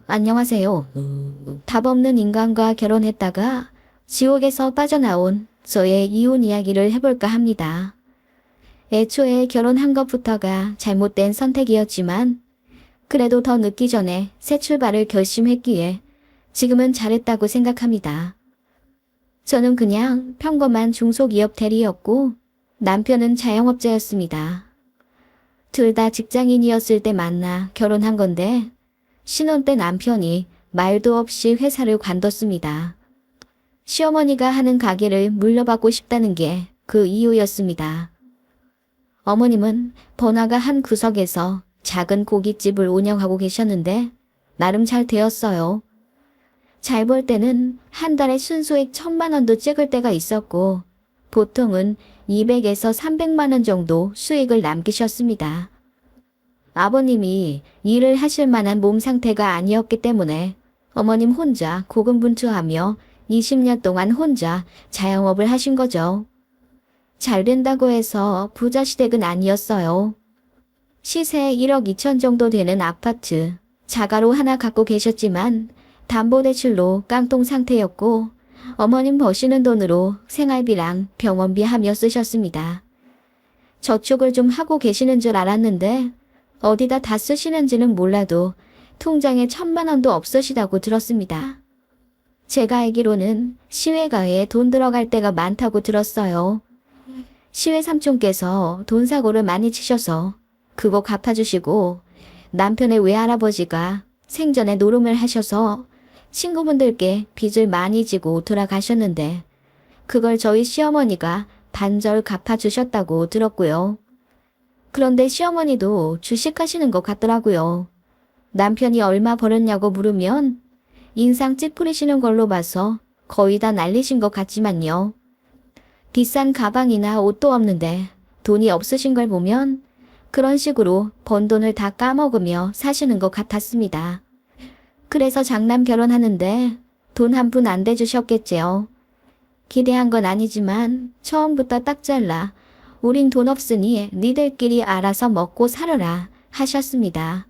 안녕하세요. 답 없는 인간과 결혼했다가 지옥에서 빠져나온 저의 이혼 이야기를 해볼까 합니다. 애초에 결혼한 것부터가 잘못된 선택이었지만 그래도 더 늦기 전에 새 출발을 결심했기에 지금은 잘했다고 생각합니다. 저는 그냥 평범한 중소기업 대리였고 남편은 자영업자였습니다. 둘 다 직장인이었을 때 만나 결혼한 건데 신혼 때 남편이 말도 없이 회사를 관뒀습니다. 시어머니가 하는 가게를 물려받고 싶다는 게 그 이유였습니다. 어머님은 번화가 한 구석에서 작은 고깃집을 운영하고 계셨는데 나름 잘 되었어요. 잘 벌 때는 한 달에 순수익 1,000만 원도 찍을 때가 있었고 보통은 200에서 300만 원 정도 수익을 남기셨습니다. 아버님이 일을 하실 만한 몸 상태가 아니었기 때문에 어머님 혼자 고군분투하며 20년 동안 혼자 자영업을 하신 거죠. 잘 된다고 해서 부자 시댁은 아니었어요. 시세 1억 2천 정도 되는 아파트, 자가로 하나 갖고 계셨지만 담보대출로 깡통 상태였고 어머님 버시는 돈으로 생활비랑 병원비 하며 쓰셨습니다. 저축을 좀 하고 계시는 줄 알았는데 어디다 다 쓰시는지는 몰라도 통장에 1,000만 원도 없으시다고 들었습니다. 제가 알기로는 시외가에 돈 들어갈 때가 많다고 들었어요. 시외 삼촌께서 돈 사고를 많이 치셔서 그거 갚아주시고 남편의 외할아버지가 생전에 노름을 하셔서 친구분들께 빚을 많이 지고 돌아가셨는데 그걸 저희 시어머니가 반절 갚아주셨다고 들었고요. 그런데 시어머니도 주식하시는 것 같더라고요. 남편이 얼마 벌었냐고 물으면 인상 찌푸리시는 걸로 봐서 거의 다 날리신 것 같지만요. 비싼 가방이나 옷도 없는데 돈이 없으신 걸 보면 그런 식으로 번 돈을 다 까먹으며 사시는 것 같았습니다. 그래서 장남 결혼하는데 돈 한 푼 안 대주셨겠지요. 기대한 건 아니지만 처음부터 딱 잘라 우린 돈 없으니 니들끼리 알아서 먹고 살아라 하셨습니다.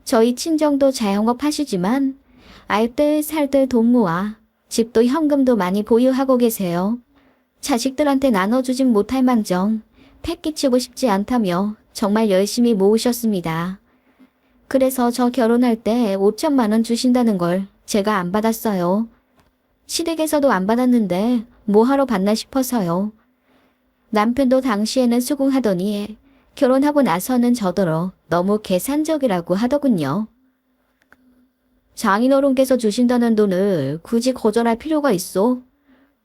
저희 친정도 자영업 하시지만 알뜰살뜰 돈 모아 집도 현금도 많이 보유하고 계세요. 자식들한테 나눠주진 못할 망정 패 끼치고 싶지 않다며 정말 열심히 모으셨습니다. 그래서 저 결혼할 때 5천만 원 주신다는 걸 제가 안 받았어요. 시댁에서도 안 받았는데 뭐하러 받나 싶어서요. 남편도 당시에는 수긍하더니 결혼하고 나서는 저더러 너무 계산적이라고 하더군요. 장인어른께서 주신다는 돈을 굳이 거절할 필요가 있어?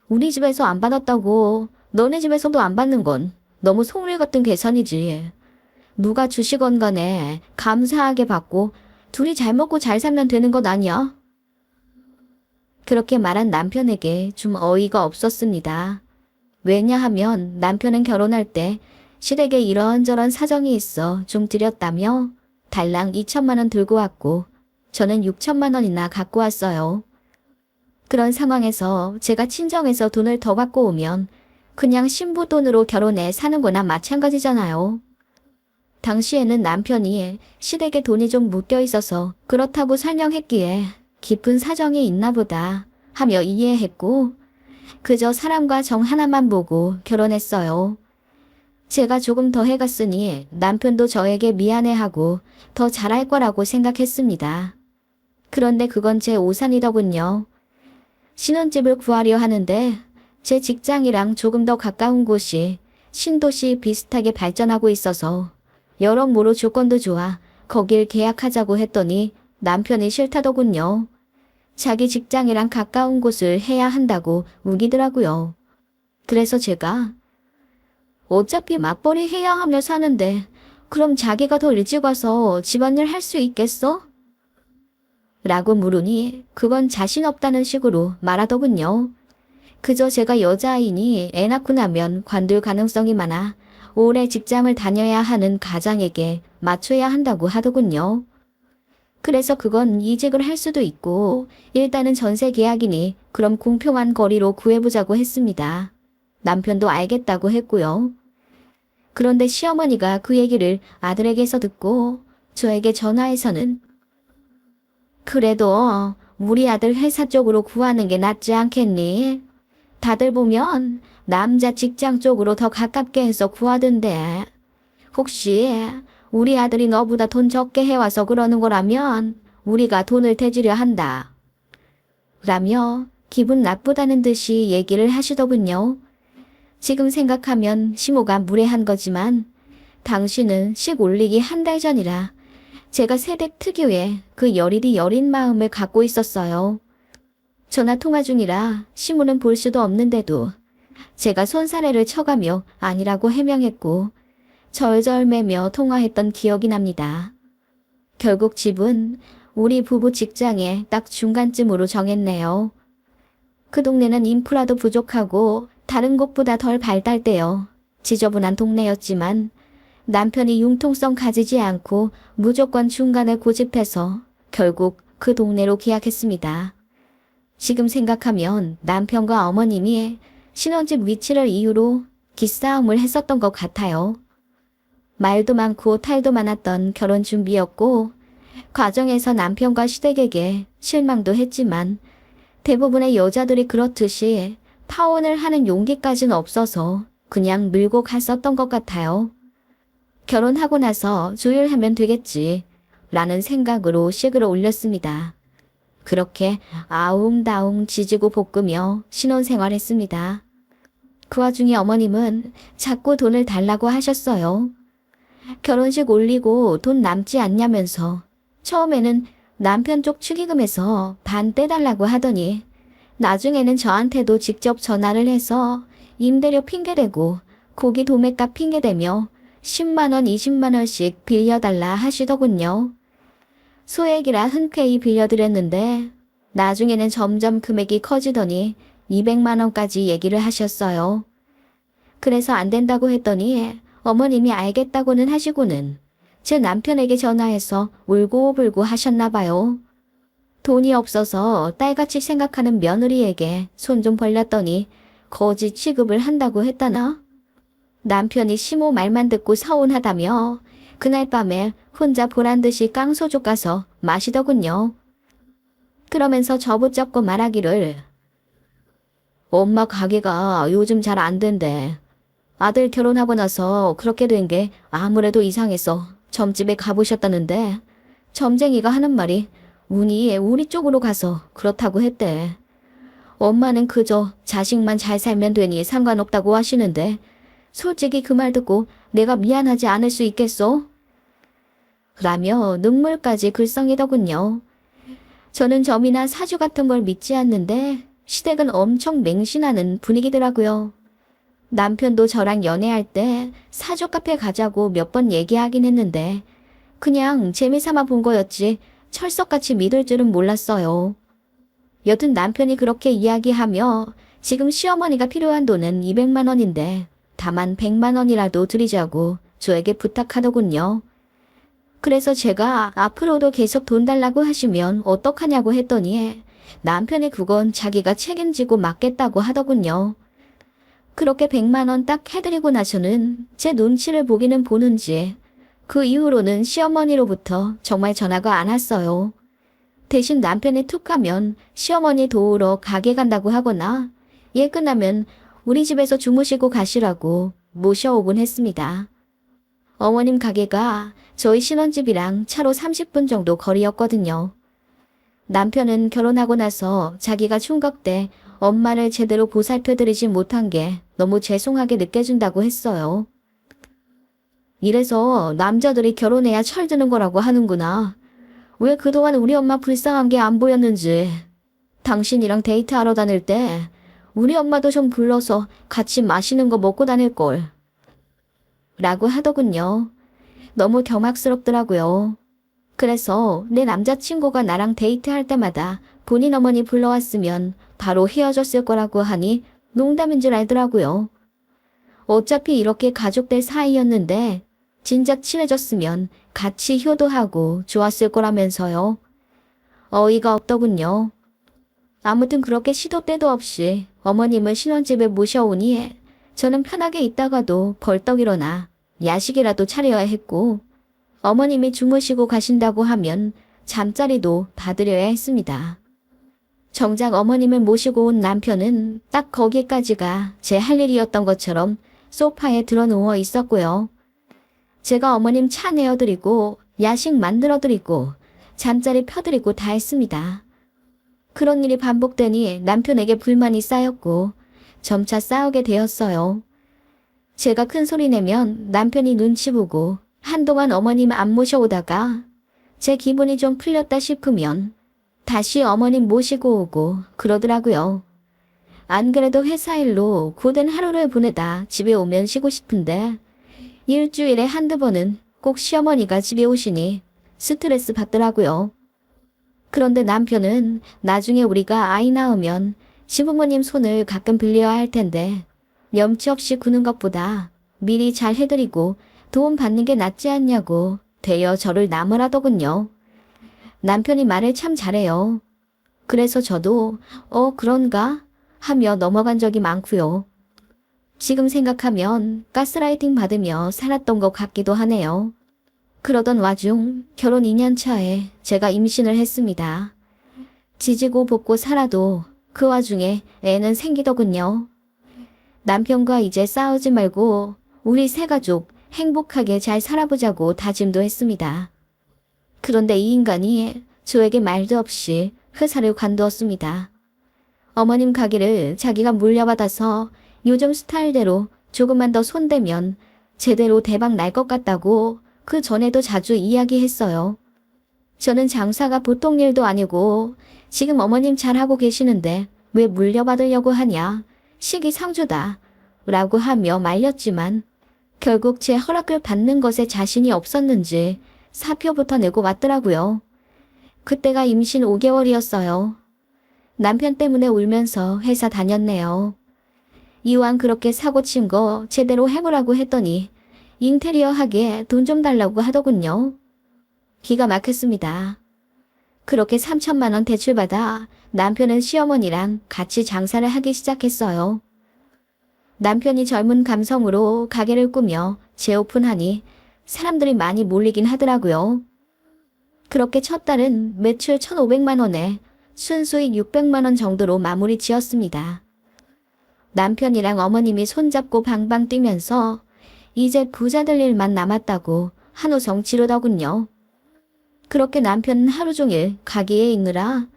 우리 집에서 안 받았다고 너네 집에서도 안 받는 건 너무 속물 같은 계산이지. 누가 주시건 간에 감사하게 받고 둘이 잘 먹고 잘 살면 되는 것 아니야? 그렇게 말한 남편에게 좀 어이가 없었습니다. 왜냐하면 남편은 결혼할 때 시댁에 이런저런 사정이 있어 좀 드렸다며 달랑 2천만 원 들고 왔고 저는 6천만 원이나 갖고 왔어요. 그런 상황에서 제가 친정에서 돈을 더 갖고 오면 그냥 신부 돈으로 결혼해 사는 거나 마찬가지잖아요. 당시에는 남편이 시댁에 돈이 좀 묶여 있어서 그렇다고 설명했기에 깊은 사정이 있나 보다 하며 이해했고 그저 사람과 정 하나만 보고 결혼했어요. 제가 조금 더 해갔으니 남편도 저에게 미안해하고 더 잘할 거라고 생각했습니다. 그런데 그건 제 오산이더군요. 신혼집을 구하려 하는데 제 직장이랑 조금 더 가까운 곳이 신도시 비슷하게 발전하고 있어서 여러모로 조건도 좋아 거길 계약하자고 했더니 남편이 싫다더군요. 자기 직장이랑 가까운 곳을 해야 한다고 우기더라고요. 그래서 제가 어차피 맞벌이 해야 하며 사는데 그럼 자기가 더 일찍 와서 집안일 할 수 있겠어? 라고 물으니 그건 자신 없다는 식으로 말하더군요. 그저 제가 여자아이니 애 낳고 나면 관둘 가능성이 많아 오래 직장을 다녀야 하는 가장에게 맞춰야 한다고 하더군요. 그래서 그건 이직을 할 수도 있고 일단은 전세 계약이니 그럼 공평한 거리로 구해보자고 했습니다. 남편도 알겠다고 했고요. 그런데 시어머니가 그 얘기를 아들에게서 듣고 저에게 전화해서는 그래도 우리 아들 회사 쪽으로 구하는 게 낫지 않겠니? 다들 보면 남자 직장 쪽으로 더 가깝게 해서 구하던데. 혹시 우리 아들이 너보다 돈 적게 해와서 그러는 거라면 우리가 돈을 대주려 한다. 라며 기분 나쁘다는 듯이 얘기를 하시더군요. 지금 생각하면 심호가 무례한 거지만 당신은 식 올리기 한 달 전이라 제가 새댁 특유의 그 여리디 여린 마음을 갖고 있었어요. 전화 통화 중이라 시무는 볼 수도 없는데도 제가 손사래를 쳐가며 아니라고 해명했고 절절매며 통화했던 기억이 납니다. 결국 집은 우리 부부 직장의 딱 중간쯤으로 정했네요. 그 동네는 인프라도 부족하고 다른 곳보다 덜 발달되어 지저분한 동네였지만 남편이 융통성 가지지 않고 무조건 중간을 고집해서 결국 그 동네로 계약했습니다. 지금 생각하면 남편과 어머님이 신혼집 위치를 이유로 기싸움을 했었던 것 같아요. 말도 많고 탈도 많았던 결혼 준비였고 과정에서 남편과 시댁에게 실망도 했지만 대부분의 여자들이 그렇듯이 파혼을 하는 용기까지는 없어서 그냥 밀고 갔었던 것 같아요. 결혼하고 나서 조율하면 되겠지 라는 생각으로 식을 올렸습니다. 그렇게 아웅다웅 지지고 볶으며 신혼생활했습니다. 그 와중에 어머님은 자꾸 돈을 달라고 하셨어요. 결혼식 올리고 돈 남지 않냐면서 처음에는 남편 쪽 축의금에서 반 떼달라고 하더니 나중에는 저한테도 직접 전화를 해서 임대료 핑계대고 고기 도매값 핑계대며 10만 원, 20만 원씩 빌려달라 하시더군요. 소액이라 흔쾌히 빌려드렸는데 나중에는 점점 금액이 커지더니 200만 원까지 얘기를 하셨어요. 그래서 안 된다고 했더니 어머님이 알겠다고는 하시고는 제 남편에게 전화해서 울고불고 하셨나 봐요. 돈이 없어서 딸같이 생각하는 며느리에게 손 좀 벌렸더니 거짓 취급을 한다고 했다나? 남편이 시모 말만 듣고 서운하다며 그날 밤에 혼자 보란듯이 깡소주 까서 마시더군요. 그러면서 저붙잡고 말하기를 엄마 가게가 요즘 잘 안 된대. 아들 결혼하고 나서 그렇게 된 게 아무래도 이상해서 점집에 가보셨다는데 점쟁이가 하는 말이 운이 우리 쪽으로 가서 그렇다고 했대. 엄마는 그저 자식만 잘 살면 되니 상관없다고 하시는데 솔직히 그 말 듣고 내가 미안하지 않을 수 있겠소? 라며 눈물까지 글썽이더군요. 저는 점이나 사주 같은 걸 믿지 않는데 시댁은 엄청 맹신하는 분위기더라고요. 남편도 저랑 연애할 때 사주 카페 가자고 몇 번 얘기하긴 했는데 그냥 재미삼아 본 거였지 철석같이 믿을 줄은 몰랐어요. 여튼 남편이 그렇게 이야기하며 지금 시어머니가 필요한 돈은 200만 원인데 다만 100만 원이라도 드리자고 저에게 부탁하더군요. 그래서 제가 앞으로도 계속 돈 달라고 하시면 어떡하냐고 했더니 남편이 그건 자기가 책임지고 맡겠다고 하더군요. 그렇게 100만 원 딱 해드리고 나서는 제 눈치를 보기는 보는지 그 이후로는 시어머니로부터 정말 전화가 안 왔어요. 대신 남편이 툭 하면 시어머니 도우러 가게 간다고 하거나 일 끝나면 우리 집에서 주무시고 가시라고 모셔오곤 했습니다. 어머님 가게가 저희 신혼집이랑 차로 30분 정도 거리였거든요. 남편은 결혼하고 나서 자기가 총각 때 엄마를 제대로 보살펴드리지 못한 게 너무 죄송하게 느껴진다고 했어요. 이래서 남자들이 결혼해야 철드는 거라고 하는구나. 왜 그동안 우리 엄마 불쌍한 게 안 보였는지. 당신이랑 데이트하러 다닐 때 우리 엄마도 좀 불러서 같이 맛있는 거 먹고 다닐걸. 라고 하더군요. 너무 경악스럽더라고요. 그래서 내 남자친구가 나랑 데이트할 때마다 본인 어머니 불러왔으면 바로 헤어졌을 거라고 하니 농담인 줄 알더라고요. 어차피 이렇게 가족들 사이였는데 진작 친해졌으면 같이 효도하고 좋았을 거라면서요. 어이가 없더군요. 아무튼 그렇게 시도 때도 없이 어머님을 신혼집에 모셔오니 저는 편하게 있다가도 벌떡 일어나 야식이라도 차려야 했고 어머님이 주무시고 가신다고 하면 잠자리도 봐드려야 했습니다. 정작 어머님을 모시고 온 남편은 딱 거기까지가 제 할 일이었던 것처럼 소파에 드러누워 있었고요. 제가 어머님 차 내어드리고 야식 만들어드리고 잠자리 펴드리고 다 했습니다. 그런 일이 반복되니 남편에게 불만이 쌓였고 점차 싸우게 되었어요. 제가 큰 소리 내면 남편이 눈치 보고 한동안 어머님 안 모셔오다가 제 기분이 좀 풀렸다 싶으면 다시 어머님 모시고 오고 그러더라고요. 안 그래도 회사 일로 고된 하루를 보내다 집에 오면 쉬고 싶은데 일주일에 한두 번은 꼭 시어머니가 집에 오시니 스트레스 받더라고요. 그런데 남편은 나중에 우리가 아이 낳으면 시부모님 손을 가끔 빌려야 할 텐데 염치 없이 구는 것보다 미리 잘 해드리고 도움 받는 게 낫지 않냐고 되어 저를 나무라더군요. 남편이 말을 참 잘해요. 그래서 저도 그런가 하며 넘어간 적이 많고요. 지금 생각하면 가스라이팅 받으며 살았던 것 같기도 하네요. 그러던 와중 결혼 2년 차에 제가 임신을 했습니다. 지지고 볶고 살아도 그 와중에 애는 생기더군요. 남편과 이제 싸우지 말고 우리 세 가족 행복하게 잘 살아보자고 다짐도 했습니다. 그런데 이 인간이 저에게 말도 없이 회사를 관두었습니다. 어머님 가게를 자기가 물려받아서 요즘 스타일대로 조금만 더 손대면 제대로 대박 날 것 같다고 그 전에도 자주 이야기했어요. 저는 장사가 보통 일도 아니고 지금 어머님 잘하고 계시는데 왜 물려받으려고 하냐. 시기상조다. 라고 하며 말렸지만 결국 제 허락을 받는 것에 자신이 없었는지 사표부터 내고 왔더라고요. 그때가 임신 5개월이었어요. 남편 때문에 울면서 회사 다녔네요. 이왕 그렇게 사고 친 거 제대로 해보라고 했더니 인테리어 하기에 돈 좀 달라고 하더군요. 기가 막혔습니다. 그렇게 3천만 원 대출받아 남편은 시어머니랑 같이 장사를 하기 시작했어요. 남편이 젊은 감성으로 가게를 꾸며 재오픈하니 사람들이 많이 몰리긴 하더라고요. 그렇게 첫 달은 매출 1,500만 원에 순수익 600만 원 정도로 마무리 지었습니다. 남편이랑 어머님이 손잡고 방방 뛰면서 이제 부자 될 일만 남았다고 한우성 지르더군요. 그렇게 남편은 하루 종일 가게에 있느라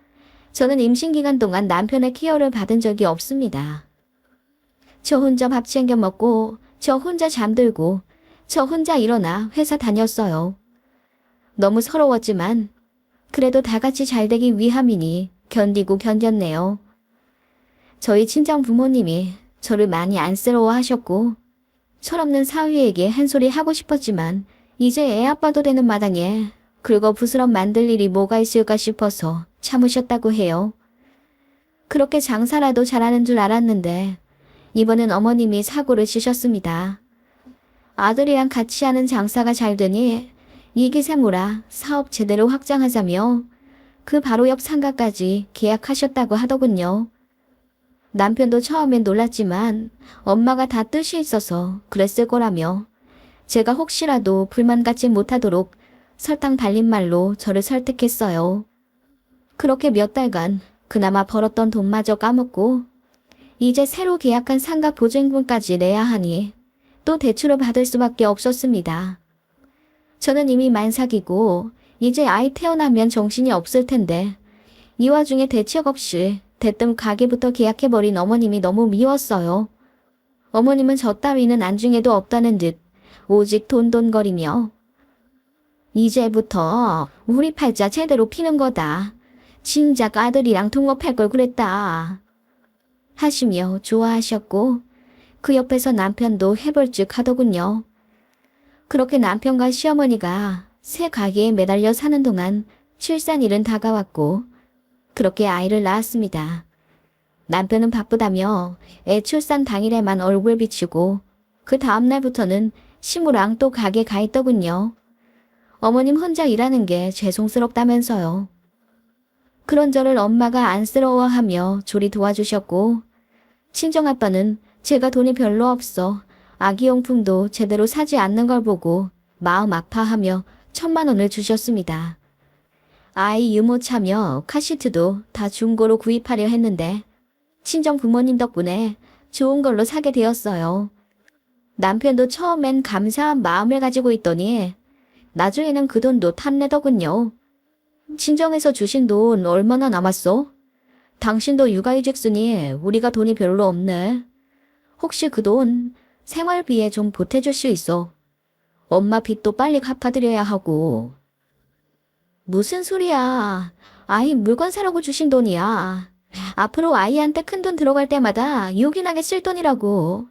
저는 임신 기간 동안 남편의 케어를 받은 적이 없습니다. 저 혼자 밥 챙겨 먹고 저 혼자 잠들고 저 혼자 일어나 회사 다녔어요. 너무 서러웠지만 그래도 다 같이 잘 되기 위함이니 견디고 견뎠네요. 저희 친정 부모님이 저를 많이 안쓰러워하셨고 철없는 사위에게 한 소리 하고 싶었지만 이제 애 아빠도 되는 마당에 긁어부스럼 만들 일이 뭐가 있을까 싶어서 참으셨다고 해요. 그렇게 장사라도 잘하는 줄 알았는데 이번엔 어머님이 사고를 치셨습니다. 아들이랑 같이 하는 장사가 잘 되니 이기세모라 사업 제대로 확장하자며 그 바로 옆 상가까지 계약하셨다고 하더군요. 남편도 처음엔 놀랐지만 엄마가 다 뜻이 있어서 그랬을 거라며 제가 혹시라도 불만 갖지 못하도록 설탕 발린 말로 저를 설득했어요. 그렇게 몇 달간 그나마 벌었던 돈마저 까먹고 이제 새로 계약한 상가 보증금까지 내야 하니 또 대출을 받을 수밖에 없었습니다. 저는 이미 만삭이고 이제 아이 태어나면 정신이 없을 텐데 이 와중에 대책 없이 대뜸 가게부터 계약해버린 어머님이 너무 미웠어요. 어머님은 저 따위는 안중에도 없다는 듯 오직 돈돈거리며 이제부터 우리 팔자 제대로 피는 거다. 진작 아들이랑 통업할 걸 그랬다. 하시며 좋아하셨고 그 옆에서 남편도 해볼즉 하더군요. 그렇게 남편과 시어머니가 새 가게에 매달려 사는 동안 출산일은 다가왔고 그렇게 아이를 낳았습니다. 남편은 바쁘다며 애 출산 당일에만 얼굴 비치고 그 다음날부터는 시무랑 또 가게 가 있더군요. 어머님 혼자 일하는 게 죄송스럽다면서요. 그런 저를 엄마가 안쓰러워하며 조리 도와주셨고 친정아빠는 제가 돈이 별로 없어 아기용품도 제대로 사지 않는 걸 보고 마음 아파하며 1,000만 원을 주셨습니다. 아이 유모차며 카시트도 다 중고로 구입하려 했는데 친정 부모님 덕분에 좋은 걸로 사게 되었어요. 남편도 처음엔 감사한 마음을 가지고 있더니 나중에는 그 돈도 탐내더군요. 친정에서 주신 돈 얼마나 남았어? 당신도 육아휴직쓰니 우리가 돈이 별로 없네. 혹시 그 돈 생활비에 좀 보태줄 수 있어? 엄마 빚도 빨리 갚아드려야 하고. 무슨 소리야. 아이 물건 사라고 주신 돈이야. 앞으로 아이한테 큰돈 들어갈 때마다 요긴하게 쓸 돈이라고.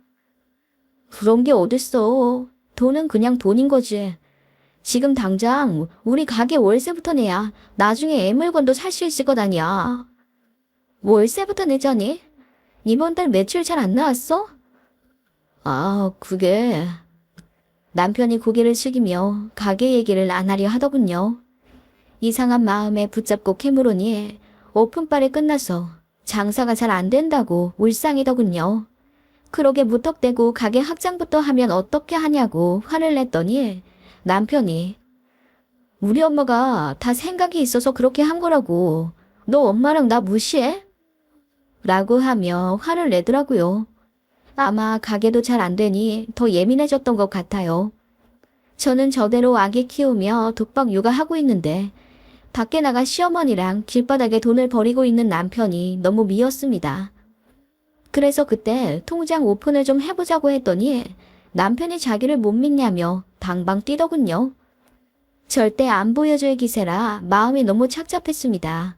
그런 게 어딨어. 돈은 그냥 돈인 거지. 지금 당장 우리 가게 월세부터 내야 나중에 애 물건도 살 수 있을 것 아니야. 월세부터 내자니? 이번 달 매출 잘 안 나왔어? 아, 그게... 남편이 고개를 숙이며 가게 얘기를 안 하려 하더군요. 이상한 마음에 붙잡고 캐물으니 오픈빨이 끝나서 장사가 잘 안 된다고 울상이더군요. 그러게 무턱대고 가게 확장부터 하면 어떻게 하냐고 화를 냈더니 남편이 우리 엄마가 다 생각이 있어서 그렇게 한 거라고. 너 엄마랑 나 무시해? 라고 하며 화를 내더라고요. 아마 가게도 잘 안 되니 더 예민해졌던 것 같아요. 저는 저대로 아기 키우며 독박 육아하고 있는데 밖에 나가 시어머니랑 길바닥에 돈을 버리고 있는 남편이 너무 미웠습니다. 그래서 그때 통장 오픈을 좀 해보자고 했더니 남편이 자기를 못 믿냐며 방방 뛰더군요. 절대 안 보여줄 기세라 마음이 너무 착잡했습니다.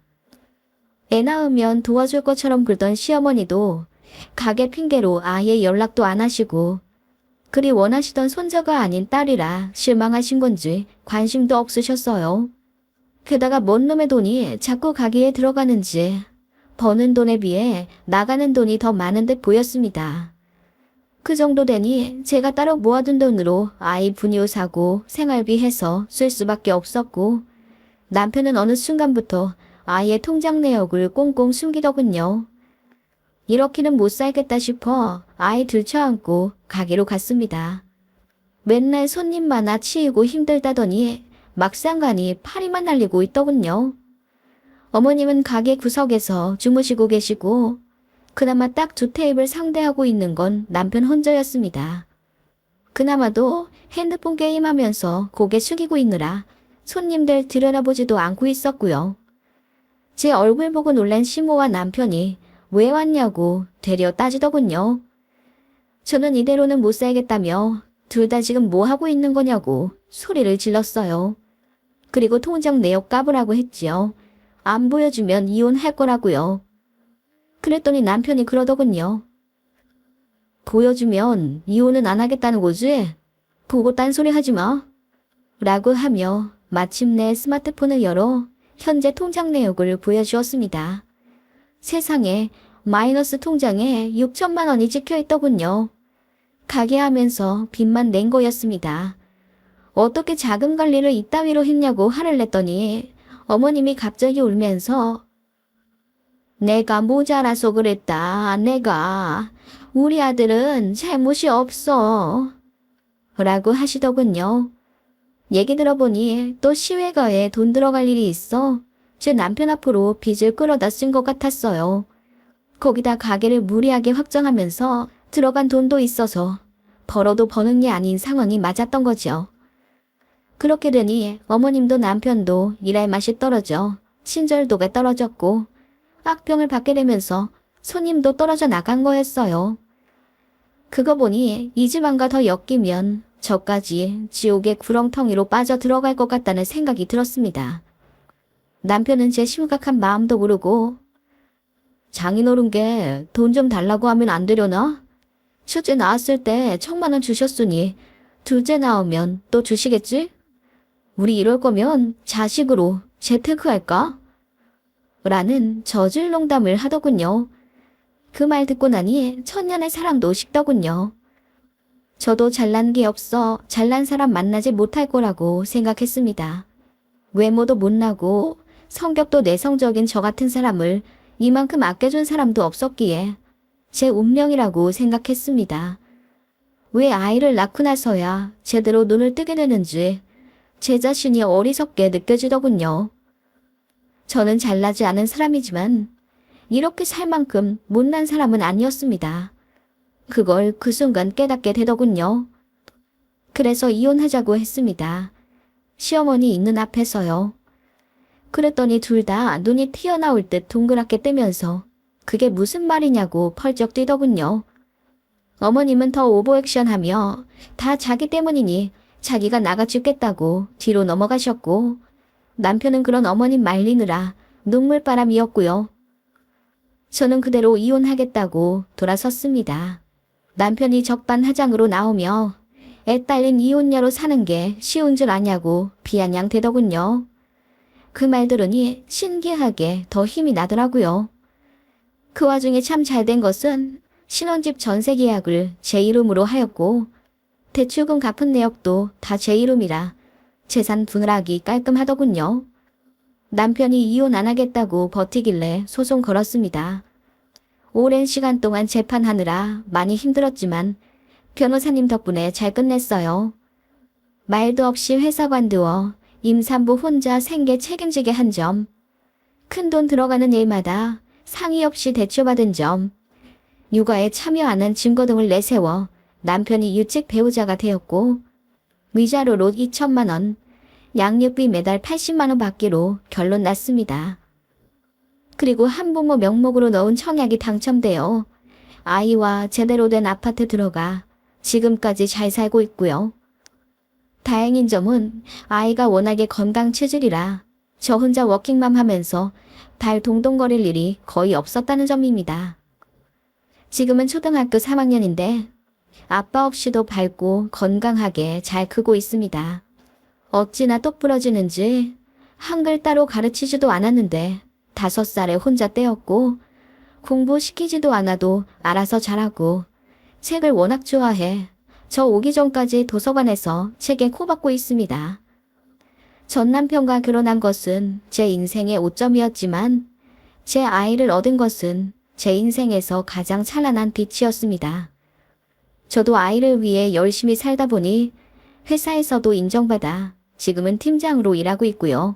애 낳으면 도와줄 것처럼 굴던 시어머니도 가게 핑계로 아예 연락도 안 하시고 그리 원하시던 손자가 아닌 딸이라 실망하신 건지 관심도 없으셨어요. 게다가 뭔 놈의 돈이 자꾸 가게에 들어가는지 버는 돈에 비해 나가는 돈이 더 많은 듯 보였습니다. 그 정도 되니 제가 따로 모아둔 돈으로 아이 분유 사고 생활비 해서 쓸 수밖에 없었고 남편은 어느 순간부터 아이의 통장 내역을 꽁꽁 숨기더군요. 이렇게는 못 살겠다 싶어 아이 들쳐안고 가게로 갔습니다. 맨날 손님 많아 치이고 힘들다더니 막상 가니 파리만 날리고 있더군요. 어머님은 가게 구석에서 주무시고 계시고 그나마 딱 2테이블 상대하고 있는 건 남편 혼자였습니다. 그나마도 핸드폰 게임하면서 고개 숙이고 있느라 손님들 들여다보지도 않고 있었고요. 제 얼굴 보고 놀란 시모와 남편이 왜 왔냐고 되려 따지더군요. 저는 이대로는 못 살겠다며 둘 다 지금 뭐 하고 있는 거냐고 소리를 질렀어요. 그리고 통장 내역 까보라고 했지요. 안 보여주면 이혼할 거라고요. 그랬더니 남편이 그러더군요. 보여주면 이혼은 안 하겠다는 거지? 보고 딴소리 하지 마. 라고 하며 마침내 스마트폰을 열어 현재 통장 내역을 보여주었습니다. 세상에 마이너스 통장에 6천만 원이 찍혀 있더군요. 가게 하면서 빚만 낸 거였습니다. 어떻게 자금 관리를 이따위로 했냐고 화를 냈더니 어머님이 갑자기 울면서 내가 모자라서 그랬다. 내가. 우리 아들은 잘못이 없어. 라고 하시더군요. 얘기 들어보니 또 시외가에 돈 들어갈 일이 있어 제 남편 앞으로 빚을 끌어다 쓴 것 같았어요. 거기다 가게를 무리하게 확장하면서 들어간 돈도 있어서 벌어도 버는 게 아닌 상황이 맞았던 거죠. 그렇게 되니 어머님도 남편도 일할 맛이 떨어져 친절도가 떨어졌고 악평을 받게 되면서 손님도 떨어져 나간 거였어요. 그거 보니 이 집안과 더 엮이면 저까지 지옥의 구렁텅이로 빠져 들어갈 것 같다는 생각이 들었습니다. 남편은 제 심각한 마음도 모르고 장인어른 게 돈 좀 달라고 하면 안 되려나? 첫째 낳았을 때 1,000만 원 주셨으니 둘째 나오면 또 주시겠지? 우리 이럴 거면 자식으로 재테크할까? 라는 저질 농담을 하더군요. 그 말 듣고 나니 천년의 사랑도 식더군요. 저도 잘난 게 없어 잘난 사람 만나지 못할 거라고 생각했습니다. 외모도 못나고 성격도 내성적인 저 같은 사람을 이만큼 아껴준 사람도 없었기에 제 운명이라고 생각했습니다. 왜 아이를 낳고 나서야 제대로 눈을 뜨게 되는지 제 자신이 어리석게 느껴지더군요. 저는 잘나지 않은 사람이지만 이렇게 살 만큼 못난 사람은 아니었습니다. 그걸 그 순간 깨닫게 되더군요. 그래서 이혼하자고 했습니다. 시어머니 있는 앞에서요. 그랬더니 둘 다 눈이 튀어나올 듯 동그랗게 뜨면서 그게 무슨 말이냐고 펄쩍 뛰더군요. 어머님은 더 오버액션하며 다 자기 때문이니 자기가 나가 죽겠다고 뒤로 넘어가셨고, 남편은 그런 어머님 말리느라 눈물바람이었고요. 저는 그대로 이혼하겠다고 돌아섰습니다. 남편이 적반하장으로 나오며 애 딸린 이혼녀로 사는 게 쉬운 줄 아냐고 비아냥대더군요. 그 말 들으니 신기하게 더 힘이 나더라고요. 그 와중에 참 잘된 것은 신혼집 전세 계약을 제 이름으로 하였고 대출금 갚은 내역도 다 제 이름이라 재산 분할하기 깔끔하더군요. 남편이 이혼 안 하겠다고 버티길래 소송 걸었습니다. 오랜 시간 동안 재판하느라 많이 힘들었지만 변호사님 덕분에 잘 끝냈어요. 말도 없이 회사 관두어 임산부 혼자 생계 책임지게 한 점, 큰돈 들어가는 일마다 상의 없이 대출받은 점, 육아에 참여하는 증거 등을 내세워 남편이 유책 배우자가 되었고 위자료 로 2천만 원, 양육비 매달 80만 원 받기로 결론 났습니다. 그리고 한부모 명목으로 넣은 청약이 당첨되어 아이와 제대로 된 아파트 들어가 지금까지 잘 살고 있고요. 다행인 점은 아이가 워낙에 건강 체질이라 저 혼자 워킹맘 하면서 발 동동거릴 일이 거의 없었다는 점입니다. 지금은 초등학교 3학년인데 아빠 없이도 밝고 건강하게 잘 크고 있습니다. 어찌나 똑부러지는지 한글 따로 가르치지도 않았는데 5살에 혼자 떼었고 공부시키지도 않아도 알아서 잘하고 책을 워낙 좋아해 저 오기 전까지 도서관에서 책에 코박고 있습니다. 전 남편과 결혼한 것은 제 인생의 오점이었지만 제 아이를 얻은 것은 제 인생에서 가장 찬란한 빛이었습니다. 저도 아이를 위해 열심히 살다 보니 회사에서도 인정받아 지금은 팀장으로 일하고 있고요.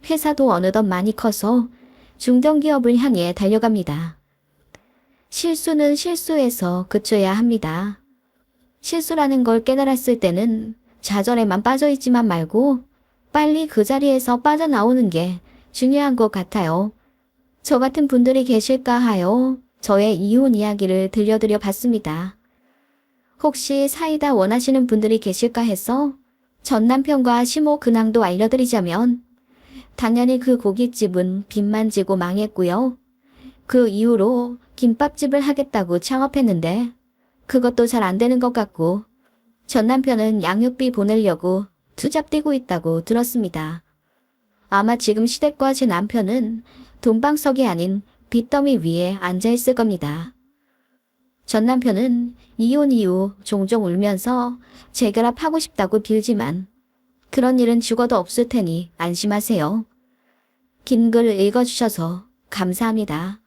회사도 어느덧 많이 커서 중견기업을 향해 달려갑니다. 실수는 실수에서 그쳐야 합니다. 실수라는 걸 깨달았을 때는 좌절에만 빠져있지만 말고 빨리 그 자리에서 빠져나오는 게 중요한 것 같아요. 저 같은 분들이 계실까 하여 저의 이혼 이야기를 들려드려 봤습니다. 혹시 사이다 원하시는 분들이 계실까 해서 전 남편과 시모 근황도 알려드리자면 당연히 그 고깃집은 빚만 지고 망했고요. 그 이후로 김밥집을 하겠다고 창업했는데 그것도 잘 안 되는 것 같고 전 남편은 양육비 보내려고 투잡 뛰고 있다고 들었습니다. 아마 지금 시댁과 제 남편은 돈방석이 아닌 빚더미 위에 앉아있을 겁니다. 전 남편은 이혼 이후 종종 울면서 재결합하고 싶다고 빌지만 그런 일은 죽어도 없을 테니 안심하세요. 긴 글 읽어주셔서 감사합니다.